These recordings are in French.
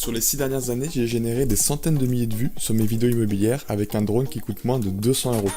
Sur les 6 dernières années, j'ai généré des centaines de milliers de vues sur mes vidéos immobilières avec un drone qui coûte moins de 200 €.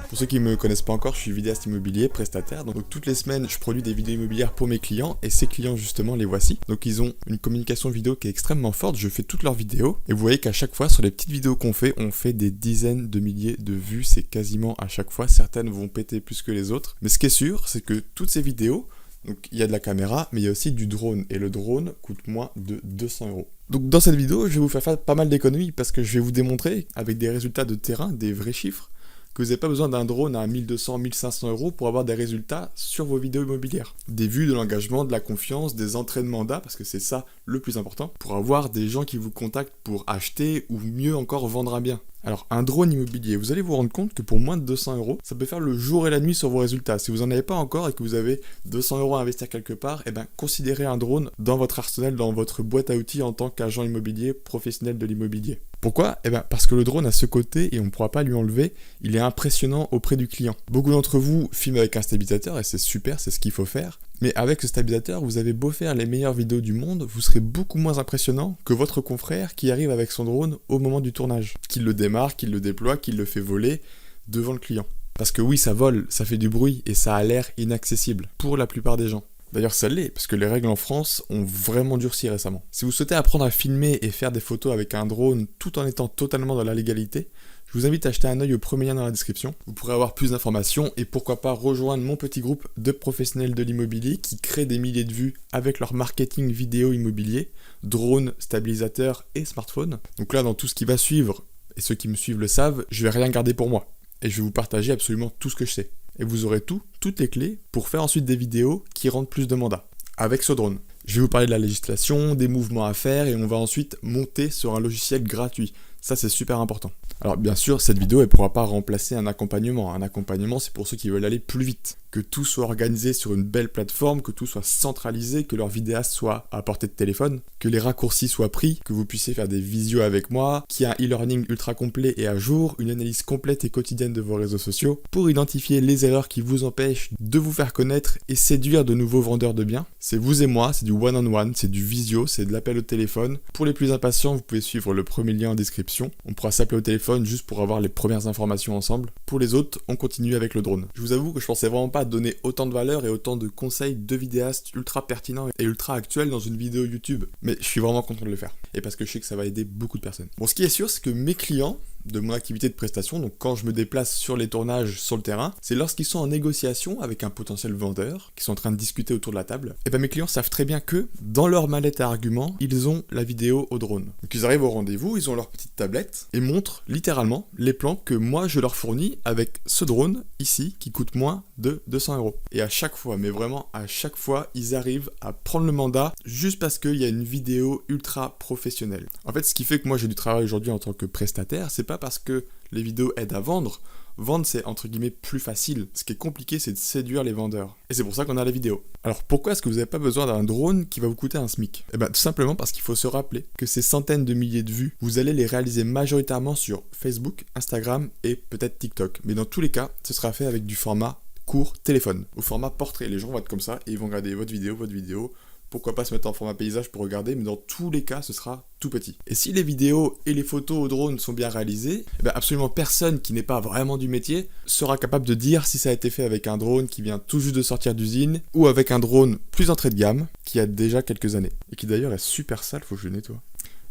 Pour ceux qui ne me connaissent pas encore, je suis vidéaste immobilier, prestataire. Donc toutes les semaines, je produis des vidéos immobilières pour mes clients et ces clients justement les voici. Donc ils ont une communication vidéo qui est extrêmement forte, je fais toutes leurs vidéos et vous voyez qu'à chaque fois sur les petites vidéos qu'on fait, on fait des dizaines de milliers de vues, c'est quasiment à chaque fois, certaines vont péter plus que les autres. Mais ce qui est sûr, c'est que toutes ces vidéos, donc il y a de la caméra, mais il y a aussi du drone et le drone coûte moins de 200 €. Donc dans cette vidéo, je vais vous faire pas mal d'économies parce que je vais vous démontrer avec des résultats de terrain, des vrais chiffres, que vous n'avez pas besoin d'un drone à 1200, 1500 € pour avoir des résultats sur vos vidéos immobilières. Des vues, de l'engagement, de la confiance, des entrées de mandat, parce que c'est ça le plus important, pour avoir des gens qui vous contactent pour acheter ou mieux encore vendre un bien. Alors un drone immobilier, vous allez vous rendre compte que pour moins de 200 €, ça peut faire le jour et la nuit sur vos résultats. Si vous n'en avez pas encore et que vous avez 200 € à investir quelque part, considérez un drone dans votre arsenal, dans votre boîte à outils en tant qu'agent immobilier professionnel de l'immobilier. Pourquoi ? Parce que le drone a ce côté, et on ne pourra pas lui enlever, il est impressionnant auprès du client. Beaucoup d'entre vous filment avec un stabilisateur, et c'est super, c'est ce qu'il faut faire. Mais avec ce stabilisateur, vous avez beau faire les meilleures vidéos du monde, vous serez beaucoup moins impressionnant que votre confrère qui arrive avec son drone au moment du tournage. Qu'il le démarre, qu'il le déploie, qu'il le fait voler devant le client. Parce que oui, ça vole, ça fait du bruit, et ça a l'air inaccessible pour la plupart des gens. D'ailleurs ça l'est, parce que les règles en France ont vraiment durci récemment. Si vous souhaitez apprendre à filmer et faire des photos avec un drone tout en étant totalement dans la légalité, je vous invite à jeter un œil au premier lien dans la description. Vous pourrez avoir plus d'informations et pourquoi pas rejoindre mon petit groupe de professionnels de l'immobilier qui créent des milliers de vues avec leur marketing vidéo immobilier, drone, stabilisateur et smartphone. Donc là, dans tout ce qui va suivre, et ceux qui me suivent le savent, je vais rien garder pour moi. Et je vais vous partager absolument tout ce que je sais. Et vous aurez toutes les clés pour faire ensuite des vidéos qui rendent plus de mandats avec ce drone. Je vais vous parler de la législation, des mouvements à faire et on va ensuite monter sur un logiciel gratuit. Ça, c'est super important. Alors bien sûr, cette vidéo, elle ne pourra pas remplacer un accompagnement. Un accompagnement, c'est pour ceux qui veulent aller plus vite. Que tout soit organisé sur une belle plateforme, que tout soit centralisé, que leur vidéaste soit à portée de téléphone, que les raccourcis soient pris, que vous puissiez faire des visios avec moi, qu'il y ait un e-learning ultra complet et à jour, une analyse complète et quotidienne de vos réseaux sociaux, pour identifier les erreurs qui vous empêchent de vous faire connaître et séduire de nouveaux vendeurs de biens. C'est vous et moi, c'est du one-on-one, c'est du visio, c'est de l'appel au téléphone. Pour les plus impatients, vous pouvez suivre le premier lien en description. On pourra s'appeler au téléphone juste pour avoir les premières informations ensemble. Pour les autres, on continue avec le drone. Je vous avoue que je pensais vraiment pas donner autant de valeur et autant de conseils de vidéastes ultra pertinents et ultra actuels dans une vidéo YouTube. Mais je suis vraiment content de le faire. Et parce que je sais que ça va aider beaucoup de personnes. Bon, ce qui est sûr, c'est que mes clients de mon activité de prestation, donc quand je me déplace sur les tournages sur le terrain, c'est lorsqu'ils sont en négociation avec un potentiel vendeur, qui sont en train de discuter autour de la table, et mes clients savent très bien que, dans leur mallette à arguments, ils ont la vidéo au drone. Donc ils arrivent au rendez-vous, ils ont leur petite tablette, et montrent littéralement les plans que moi je leur fournis avec ce drone, ici, qui coûte moins de 200 €. Et à chaque fois, mais vraiment à chaque fois, ils arrivent à prendre le mandat, juste parce qu'il y a une vidéo ultra professionnelle. En fait, ce qui fait que moi j'ai du travail aujourd'hui en tant que prestataire, c'est pas parce que les vidéos aident à vendre. Vendre, c'est entre guillemets plus facile. Ce qui est compliqué, c'est de séduire les vendeurs. Et c'est pour ça qu'on a la vidéo. Alors pourquoi est-ce que vous n'avez pas besoin d'un drone qui va vous coûter un SMIC ? Tout simplement parce qu'il faut se rappeler que ces centaines de milliers de vues, vous allez les réaliser majoritairement sur Facebook, Instagram et peut-être TikTok. Mais dans tous les cas, ce sera fait avec du format court téléphone, au format portrait. Les gens vont être comme ça et ils vont regarder votre vidéo. Pourquoi pas se mettre en format paysage pour regarder, mais dans tous les cas, ce sera tout petit. Et si les vidéos et les photos au drone sont bien réalisées, absolument personne qui n'est pas vraiment du métier sera capable de dire si ça a été fait avec un drone qui vient tout juste de sortir d'usine ou avec un drone plus entrée de gamme qui a déjà quelques années. Et qui d'ailleurs est super sale, faut que je le nettoie.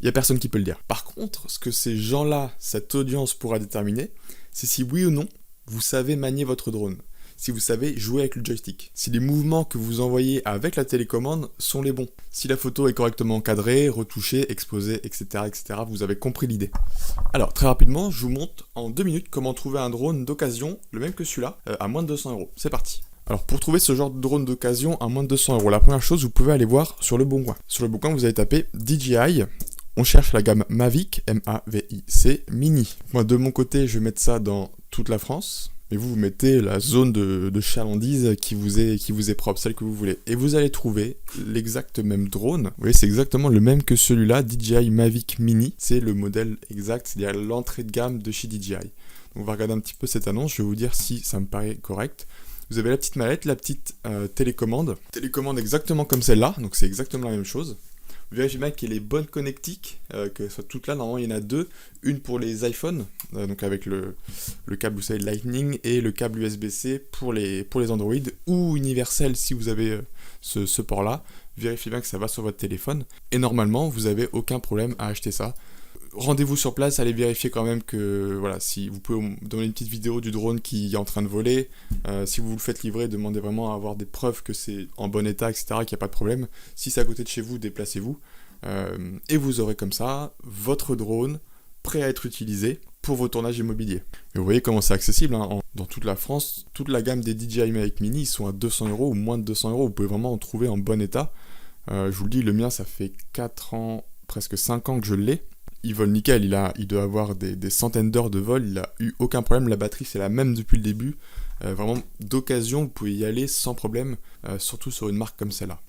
Il n'y a personne qui peut le dire. Par contre, ce que ces gens-là, cette audience pourra déterminer, c'est si oui ou non, vous savez manier votre drone. Si vous savez jouer avec le joystick, si les mouvements que vous envoyez avec la télécommande sont les bons, si la photo est correctement encadrée, retouchée, exposée, etc., vous avez compris l'idée. Alors, très rapidement, je vous montre en 2 minutes comment trouver un drone d'occasion, le même que celui-là, à moins de 200 €. C'est parti. Alors, pour trouver ce genre de drone d'occasion à moins de 200 €, la première chose, vous pouvez aller voir sur Le Bon Coin. Sur Le Bon Coin, vous allez taper DJI. On cherche la gamme Mavic, M-A-V-I-C, Mini. Moi, de mon côté, je vais mettre ça dans toute la France. Et vous mettez la zone de chalandise qui vous est propre, celle que vous voulez. Et vous allez trouver l'exact même drone. Vous voyez, c'est exactement le même que celui-là, DJI Mavic Mini. C'est le modèle exact, c'est-à-dire l'entrée de gamme de chez DJI. Donc on va regarder un petit peu cette annonce, je vais vous dire si ça me paraît correct. vous avez la petite mallette, la petite télécommande exactement comme celle-là, donc c'est exactement la même chose. Vérifiez bien qu'il y ait les bonnes connectiques, que soit toutes là, normalement il y en a deux, une pour les iPhones, donc avec le câble, vous savez, Lightning, et le câble USB-C pour les Android, ou universel si vous avez ce port-là. Vérifiez bien que ça va sur votre téléphone, et normalement vous n'avez aucun problème à acheter ça. Rendez-vous sur place, allez vérifier quand même que, voilà, si vous pouvez me donner une petite vidéo du drone qui est en train de voler, si vous le faites livrer, demandez vraiment à avoir des preuves que c'est en bon état, etc., qu'il n'y a pas de problème. Si c'est à côté de chez vous, déplacez-vous, et vous aurez comme ça votre drone prêt à être utilisé pour vos tournages immobiliers. Et vous voyez comment c'est accessible, hein, dans toute la France, toute la gamme des DJI Mavic Mini, ils sont à 200 € ou moins de 200 €, vous pouvez vraiment en trouver en bon état. Je vous le dis, le mien, ça fait 4 ans, presque 5 ans que je l'ai. Il vole nickel, il doit avoir des centaines d'heures de vol, il n'a eu aucun problème, la batterie c'est la même depuis le début. Vraiment d'occasion, vous pouvez y aller sans problème, surtout sur une marque comme celle-là.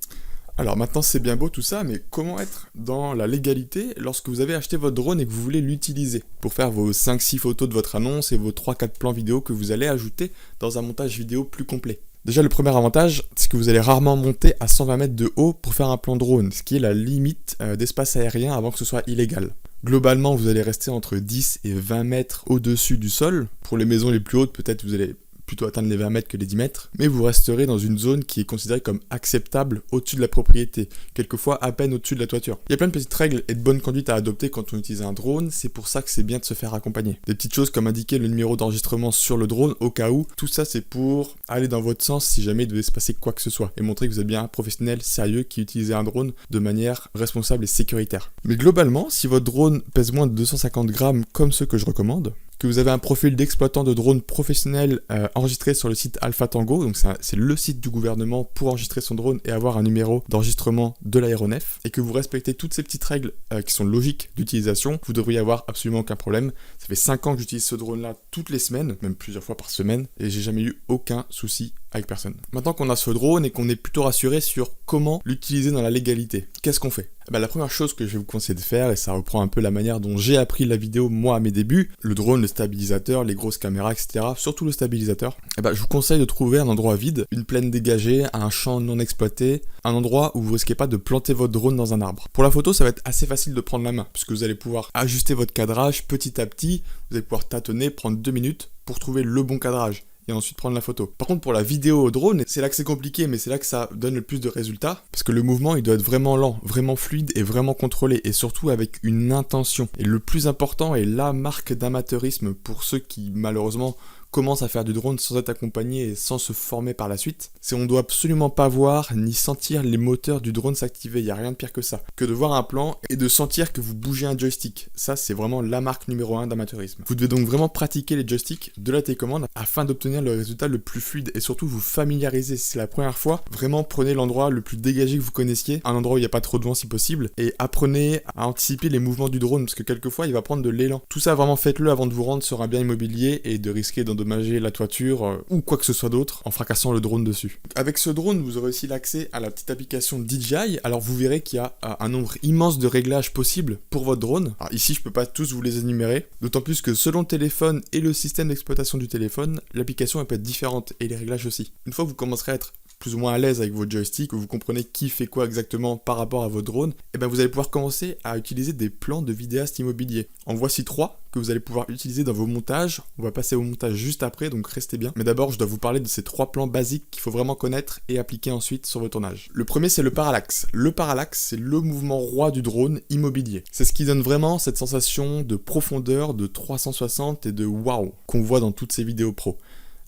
Alors maintenant c'est bien beau tout ça, mais comment être dans la légalité lorsque vous avez acheté votre drone et que vous voulez l'utiliser pour faire vos 5-6 photos de votre annonce et vos 3-4 plans vidéo que vous allez ajouter dans un montage vidéo plus complet? Déjà, le premier avantage, c'est que vous allez rarement monter à 120 mètres de haut pour faire un plan drone, ce qui est la limite d'espace aérien avant que ce soit illégal. Globalement, vous allez rester entre 10 et 20 mètres au-dessus du sol. Pour les maisons les plus hautes, peut-être vous allez plutôt atteindre les 20 mètres que les 10 mètres, mais vous resterez dans une zone qui est considérée comme acceptable au-dessus de la propriété, quelquefois à peine au-dessus de la toiture. Il y a plein de petites règles et de bonnes conduites à adopter quand on utilise un drone, c'est pour ça que c'est bien de se faire accompagner. Des petites choses comme indiquer le numéro d'enregistrement sur le drone au cas où, tout ça c'est pour aller dans votre sens si jamais il devait se passer quoi que ce soit, et montrer que vous êtes bien un professionnel sérieux qui utilise un drone de manière responsable et sécuritaire. Mais globalement, si votre drone pèse moins de 250 grammes comme ceux que je recommande, que vous avez un profil d'exploitant de drone professionnel enregistré sur le site Alpha Tango, donc c'est le site du gouvernement pour enregistrer son drone et avoir un numéro d'enregistrement de l'aéronef, et que vous respectez toutes ces petites règles qui sont logiques d'utilisation, vous devriez avoir absolument aucun problème. Ça fait 5 ans que j'utilise ce drone-là toutes les semaines, même plusieurs fois par semaine, et j'ai jamais eu aucun souci avec personne. Maintenant qu'on a ce drone et qu'on est plutôt rassuré sur comment l'utiliser dans la légalité, qu'est-ce qu'on fait? La première chose que je vais vous conseiller de faire, et ça reprend un peu la manière dont j'ai appris la vidéo moi à mes débuts, le drone, le stabilisateur, les grosses caméras, etc., surtout le stabilisateur, je vous conseille de trouver un endroit vide, une plaine dégagée, un champ non exploité, un endroit où vous risquez pas de planter votre drone dans un arbre. Pour la photo, ça va être assez facile de prendre la main, puisque vous allez pouvoir ajuster votre cadrage petit à petit, vous allez pouvoir tâtonner, prendre 2 minutes pour trouver le bon cadrage et ensuite prendre la photo. Par contre, pour la vidéo au drone, c'est là que c'est compliqué, mais c'est là que ça donne le plus de résultats, parce que le mouvement, il doit être vraiment lent, vraiment fluide et vraiment contrôlé, et surtout avec une intention. Et le plus important, et la marque d'amateurisme pour ceux qui, malheureusement, commence à faire du drone sans être accompagné et sans se former par la suite, c'est on doit absolument pas voir ni sentir les moteurs du drone s'activer, il n'y a rien de pire que ça, que de voir un plan et de sentir que vous bougez un joystick. Ça, c'est vraiment la marque numéro 1 d'amateurisme. Vous devez donc vraiment pratiquer les joysticks de la télécommande afin d'obtenir le résultat le plus fluide et surtout vous familiariser. Si c'est la première fois, vraiment prenez l'endroit le plus dégagé que vous connaissiez, un endroit où il n'y a pas trop de vent si possible, et apprenez à anticiper les mouvements du drone, parce que quelquefois il va prendre de l'élan. Tout ça, vraiment faites-le avant de vous rendre sur un bien immobilier et de risquer d'endommager la toiture ou quoi que ce soit d'autre en fracassant le drone dessus. Avec ce drone, vous aurez aussi l'accès à la petite application DJI. Alors vous verrez qu'il y a un nombre immense de réglages possibles pour votre drone. Alors ici, je peux pas tous vous les énumérer, d'autant plus que selon le téléphone et le système d'exploitation du téléphone, l'application elle peut être différente et les réglages aussi. Une fois que vous commencerez à être plus ou moins à l'aise avec votre joystick, que vous comprenez qui fait quoi exactement par rapport à votre drone, vous allez pouvoir commencer à utiliser des plans de vidéastes immobiliers. En voici 3 que vous allez pouvoir utiliser dans vos montages. On va passer au montage juste après, donc restez bien. Mais d'abord, je dois vous parler de ces 3 plans basiques qu'il faut vraiment connaître et appliquer ensuite sur vos tournages. Le premier, c'est le parallaxe. Le parallaxe, c'est le mouvement roi du drone immobilier. C'est ce qui donne vraiment cette sensation de profondeur, de 360 et de waouh qu'on voit dans toutes ces vidéos pro.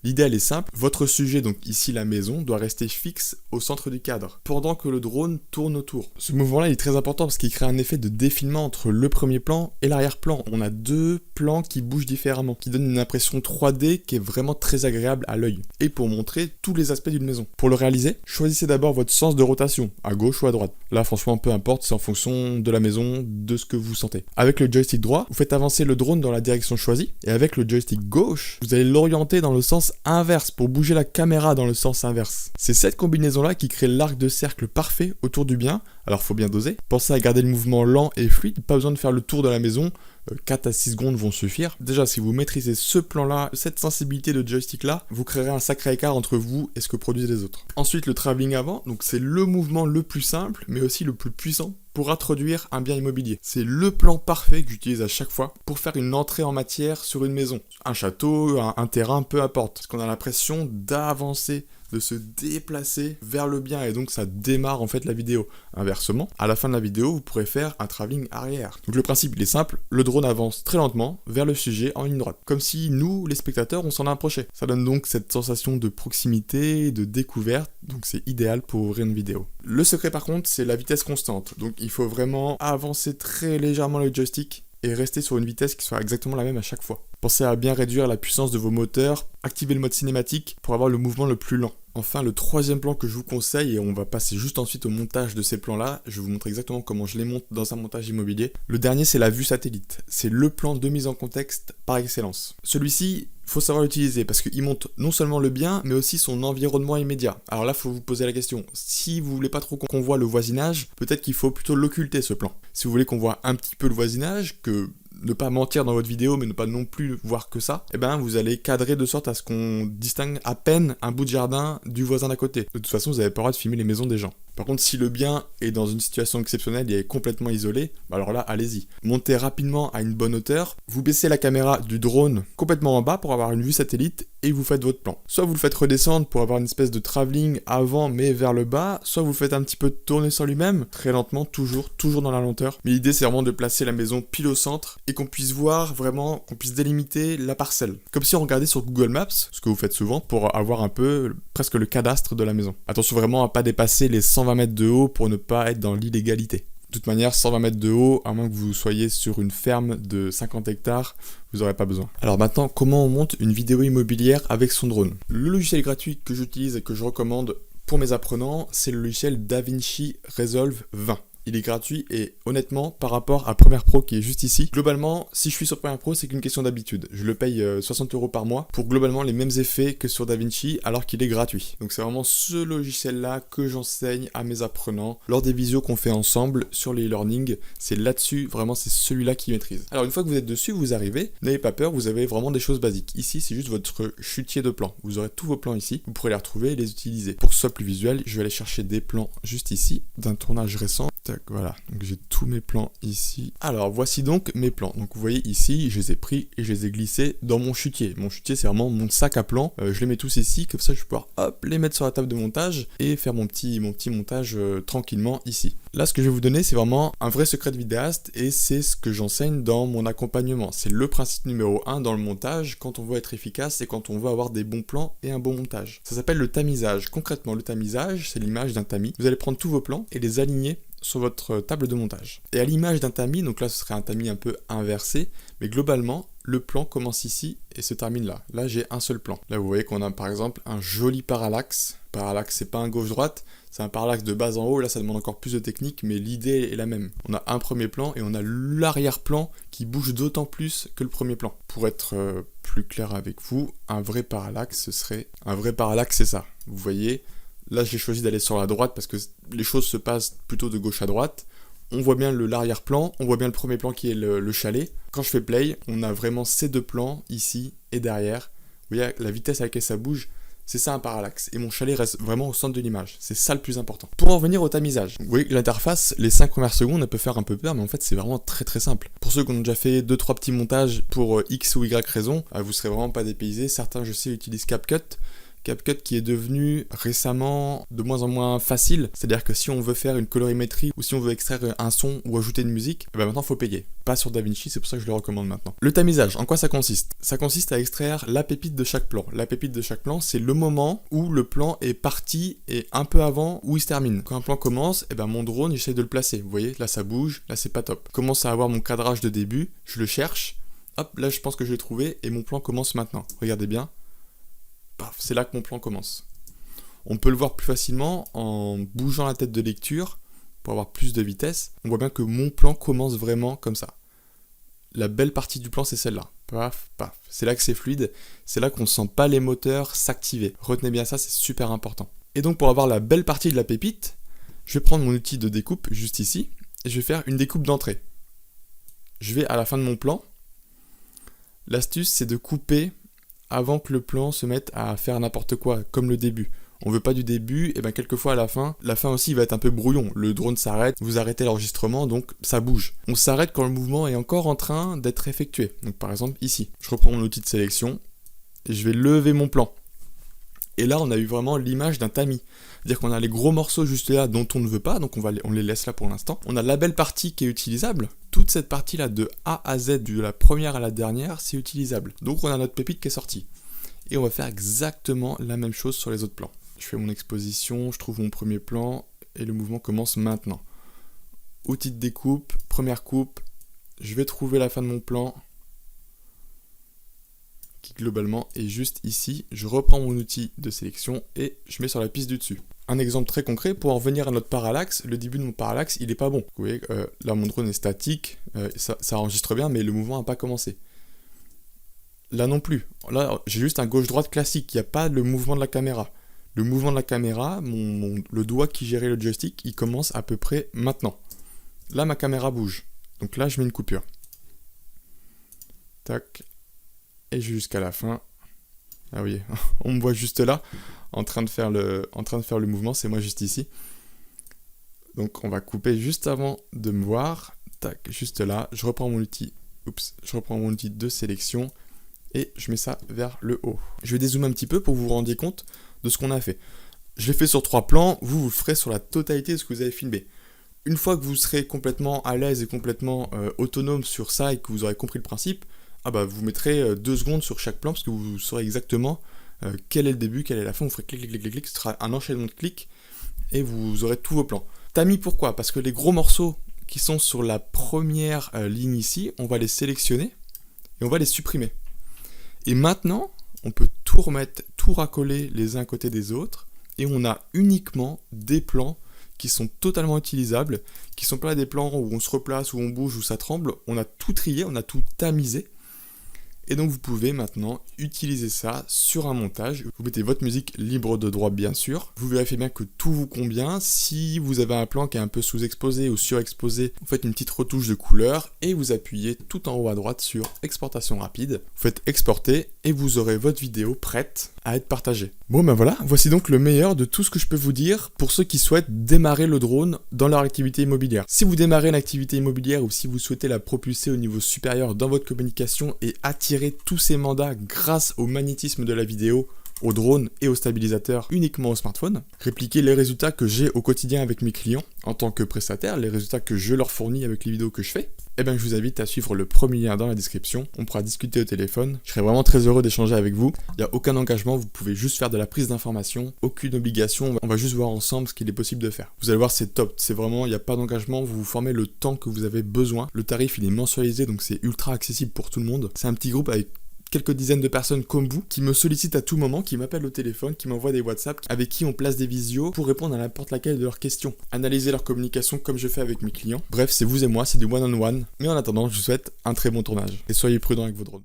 L'idéal est simple, votre sujet, donc ici la maison, doit rester fixe au centre du cadre, pendant que le drone tourne autour. Ce mouvement-là est très important parce qu'il crée un effet de défilement entre le premier plan et l'arrière-plan. On a 2 plans qui bougent différemment, qui donnent une impression 3D qui est vraiment très agréable à l'œil, et pour montrer tous les aspects d'une maison. Pour le réaliser, choisissez d'abord votre sens de rotation, à gauche ou à droite. Là, franchement, peu importe, c'est en fonction de la maison, de ce que vous sentez. Avec le joystick droit, vous faites avancer le drone dans la direction choisie, et avec le joystick gauche, vous allez l'orienter dans le sens inverse pour bouger la caméra dans le sens inverse. C'est cette combinaison-là qui crée l'arc de cercle parfait autour du bien. Alors faut bien doser. Pensez à garder le mouvement lent et fluide, pas besoin de faire le tour de la maison, 4 à 6 secondes vont suffire. Déjà, si vous maîtrisez ce plan-là, cette sensibilité de joystick-là, vous créerez un sacré écart entre vous et ce que produisent les autres. Ensuite, le travelling avant, donc c'est le mouvement le plus simple, mais aussi le plus puissant pour introduire un bien immobilier. C'est le plan parfait que j'utilise à chaque fois pour faire une entrée en matière sur une maison. Un château, un terrain, peu importe. Parce qu'on a l'impression d'avancer, de se déplacer vers le bien et donc ça démarre en fait la vidéo. Inversement, à la fin de la vidéo, vous pourrez faire un travelling arrière. Donc le principe il est simple, le drone avance très lentement vers le sujet en ligne droite. Comme si nous, les spectateurs, on s'en approchait. Ça donne donc cette sensation de proximité, de découverte, donc c'est idéal pour ouvrir une vidéo. Le secret par contre, c'est la vitesse constante. Donc il faut vraiment avancer très légèrement le joystick et rester sur une vitesse qui soit exactement la même à chaque fois. Pensez à bien réduire la puissance de vos moteurs, activez le mode cinématique pour avoir le mouvement le plus lent. Enfin, le troisième plan que je vous conseille, et on va passer juste ensuite au montage de ces plans-là, je vais vous montrer exactement comment je les monte dans un montage immobilier. Le dernier, c'est la vue satellite. C'est le plan de mise en contexte par excellence. Celui-ci, faut savoir l'utiliser parce qu'il montre non seulement le bien, mais aussi son environnement immédiat. Alors là, il faut vous poser la question. Si vous voulez pas trop qu'on voit le voisinage, peut-être qu'il faut plutôt l'occulter ce plan. Si vous voulez qu'on voit un petit peu le voisinage, que ne pas mentir dans votre vidéo, mais ne pas non plus voir que ça, eh ben vous allez cadrer de sorte à ce qu'on distingue à peine un bout de jardin du voisin d'à côté. De toute façon, vous n'avez pas le droit de filmer les maisons des gens. Par contre, si le bien est dans une situation exceptionnelle et est complètement isolé, bah alors là, allez-y. Montez rapidement à une bonne hauteur, vous baissez la caméra du drone complètement en bas pour avoir une vue satellite et vous faites votre plan. Soit vous le faites redescendre pour avoir une espèce de travelling avant mais vers le bas, soit vous le faites un petit peu tourner sur lui-même, très lentement, toujours dans la lenteur. Mais l'idée, c'est vraiment de placer la maison pile au centre et qu'on puisse voir vraiment, qu'on puisse délimiter la parcelle. Comme si on regardait sur Google Maps, ce que vous faites souvent, pour avoir un peu presque le cadastre de la maison. Attention vraiment à pas dépasser les 120 mètres de haut pour ne pas être dans l'illégalité. De toute manière, 120 mètres de haut, à moins que vous soyez sur une ferme de 50 hectares, vous n'aurez pas besoin. Alors maintenant, comment on monte une vidéo immobilière avec son drone ? Le logiciel gratuit que j'utilise et que je recommande pour mes apprenants, c'est le logiciel DaVinci Resolve 20. Il est gratuit et honnêtement, par rapport à Premiere Pro qui est juste ici, globalement, si je suis sur Premiere Pro, c'est qu'une question d'habitude. Je le paye 60 € par mois pour globalement les mêmes effets que sur DaVinci alors qu'il est gratuit. Donc c'est vraiment ce logiciel-là que j'enseigne à mes apprenants lors des visios qu'on fait ensemble sur les e-learning. C'est là-dessus, vraiment, c'est celui-là qui maîtrise. Alors une fois que vous êtes dessus, vous arrivez, n'ayez pas peur, vous avez vraiment des choses basiques. Ici, c'est juste votre chutier de plans. Vous aurez tous vos plans ici, vous pourrez les retrouver et les utiliser. Pour que ce soit plus visuel, je vais aller chercher des plans juste ici, d'un tournage récent. Voilà, donc j'ai tous mes plans ici. Alors voici donc mes plans. Donc vous voyez ici, je les ai pris et je les ai glissés dans mon chutier. Mon chutier, c'est vraiment mon sac à plans. Je les mets tous ici, comme ça je vais pouvoir hop, les mettre sur la table de montage et faire mon petit montage tranquillement ici. Là, ce que je vais vous donner, c'est vraiment un vrai secret de vidéaste et c'est ce que j'enseigne dans mon accompagnement. C'est le principe numéro 1 dans le montage quand on veut être efficace et quand on veut avoir des bons plans et un bon montage. Ça s'appelle le tamisage. Concrètement, le tamisage, c'est l'image d'un tamis. Vous allez prendre tous vos plans et les aligner sur votre table de montage. Et à l'image d'un tamis, donc là ce serait un tamis un peu inversé, mais globalement, le plan commence ici et se termine là. Là j'ai un seul plan. Là vous voyez qu'on a par exemple un joli parallaxe. Parallaxe, c'est pas un gauche-droite, c'est un parallaxe de bas en haut. Là ça demande encore plus de technique, mais l'idée est la même. On a un premier plan et on a l'arrière-plan qui bouge d'autant plus que le premier plan. Pour être plus clair avec vous, un vrai parallaxe, ce serait... Un vrai parallaxe, c'est ça. Vous voyez, là j'ai choisi d'aller sur la droite parce que les choses se passent plutôt de gauche à droite. On voit bien l'arrière-plan, on voit bien le premier plan qui est le chalet. Quand je fais play, on a vraiment ces deux plans, ici et derrière. Vous voyez la vitesse à laquelle ça bouge, c'est ça un parallaxe. Et mon chalet reste vraiment au centre de l'image. C'est ça le plus important. Pour en revenir au tamisage, vous voyez que l'interface, les 5 premières secondes, elle peut faire un peu peur, mais en fait c'est vraiment très très simple. Pour ceux qui ont déjà fait 2-3 petits montages pour X ou Y raison, vous serez vraiment pas dépaysés. Certains, je sais, utilisent CapCut. CapCut qui est devenu récemment de moins en moins facile, c'est-à-dire que si on veut faire une colorimétrie ou si on veut extraire un son ou ajouter une musique, maintenant il faut payer. Pas sur DaVinci, c'est pour ça que je le recommande maintenant. Le tamisage, en quoi ça consiste ? Ça consiste à extraire la pépite de chaque plan. La pépite de chaque plan, c'est le moment où le plan est parti et un peu avant où il se termine. Quand un plan commence, mon drone, j'essaie de le placer. Vous voyez, là ça bouge, là c'est pas top. Commence à avoir mon cadrage de début, je le cherche, hop, là je pense que je l'ai trouvé et mon plan commence maintenant. Regardez bien. Paf, c'est là que mon plan commence. On peut le voir plus facilement en bougeant la tête de lecture pour avoir plus de vitesse. On voit bien que mon plan commence vraiment comme ça. La belle partie du plan, c'est celle-là. Paf, paf. C'est là que c'est fluide. C'est là qu'on ne sent pas les moteurs s'activer. Retenez bien ça, c'est super important. Et donc pour avoir la belle partie de la pépite, je vais prendre mon outil de découpe juste ici et je vais faire une découpe d'entrée. je vais à la fin de mon plan. L'astuce, c'est de couper avant que le plan se mette à faire n'importe quoi, comme le début. On veut pas du début, et bien quelquefois à la fin aussi va être un peu brouillon. Le drone s'arrête, vous arrêtez l'enregistrement, donc ça bouge. On s'arrête quand le mouvement est encore en train d'être effectué. Donc par exemple ici, je reprends mon outil de sélection, et je vais lever mon plan. Et là on a eu vraiment l'image d'un tamis. C'est-à-dire qu'on a les gros morceaux juste là dont on ne veut pas, donc on les laisse là pour l'instant. On a la belle partie qui est utilisable. Toute cette partie là de A à Z, de la première à la dernière, c'est utilisable. Donc on a notre pépite qui est sortie. Et on va faire exactement la même chose sur les autres plans. Je fais mon exposition, je trouve mon premier plan, et le mouvement commence maintenant. Outil de découpe, première coupe, je vais trouver la fin de mon plan, qui globalement est juste ici. Je reprends mon outil de sélection et je mets sur la piste du dessus. Un exemple très concret, pour en revenir à notre parallaxe, le début de mon parallaxe, il n'est pas bon. Vous voyez, là mon drone est statique, ça enregistre bien, mais le mouvement n'a pas commencé. Là non plus. Là, j'ai juste un gauche-droite classique, il n'y a pas le mouvement de la caméra. Le mouvement de la caméra, le doigt qui gérait le joystick, il commence à peu près maintenant. Là, ma caméra bouge. Donc là, je mets une coupure. Tac. Et jusqu'à la fin. Ah oui, on me voit juste là, en train de faire le mouvement, c'est moi juste ici. Donc on va couper juste avant de me voir. Tac, juste là. Je reprends mon outil. Je reprends mon outil de sélection. Et je mets ça vers le haut. Je vais dézoomer un petit peu pour que vous vous rendiez compte de ce qu'on a fait. Je l'ai fait sur 3 plans, vous le ferez sur la totalité de ce que vous avez filmé. Une fois que vous serez complètement à l'aise et complètement autonome sur ça et que vous aurez compris le principe, vous mettrez 2 secondes sur chaque plan parce que vous saurez exactement quel est le début, quelle est la fin, vous ferez clic, clic, clic, clic, clic, ce sera un enchaînement de clics et vous aurez tous vos plans. Tamis pourquoi? Parce que les gros morceaux qui sont sur la première ligne ici, on va les sélectionner et on va les supprimer. Et maintenant, on peut tout remettre, tout racoler les uns à côté des autres, et on a uniquement des plans qui sont totalement utilisables, qui sont pas des plans où on se replace, où on bouge, où ça tremble. On a tout trié, on a tout tamisé. Et donc vous pouvez maintenant utiliser ça sur un montage. Vous mettez votre musique libre de droit bien sûr. Vous vérifiez bien que tout vous convient. Si vous avez un plan qui est un peu sous-exposé ou surexposé, vous faites une petite retouche de couleur et vous appuyez tout en haut à droite sur exportation rapide. Vous faites exporter et vous aurez votre vidéo prête à être partagée. Bon voilà, voici donc le meilleur de tout ce que je peux vous dire pour ceux qui souhaitent démarrer le drone dans leur activité immobilière. Si vous démarrez une activité immobilière ou si vous souhaitez la propulser au niveau supérieur dans votre communication et attirer tous ces mandats grâce au magnétisme de la vidéo, au drone et au stabilisateur uniquement au smartphone, répliquer les résultats que j'ai au quotidien avec mes clients en tant que prestataire, les résultats que je leur fournis avec les vidéos que je fais, je vous invite à suivre le premier lien dans la description, on pourra discuter au téléphone, je serai vraiment très heureux d'échanger avec vous, il n'y a aucun engagement, vous pouvez juste faire de la prise d'information, aucune obligation, on va juste voir ensemble ce qu'il est possible de faire. Vous allez voir, c'est top, c'est vraiment, il n'y a pas d'engagement, vous vous formez le temps que vous avez besoin, le tarif il est mensualisé donc c'est ultra accessible pour tout le monde, c'est un petit groupe avec quelques dizaines de personnes comme vous qui me sollicitent à tout moment, qui m'appellent au téléphone, qui m'envoient des WhatsApp, avec qui on place des visios pour répondre à n'importe laquelle de leurs questions, analyser leur communication comme je fais avec mes clients. Bref, c'est vous et moi, c'est du one-on-one. Mais en attendant, je vous souhaite un très bon tournage et soyez prudents avec vos drones.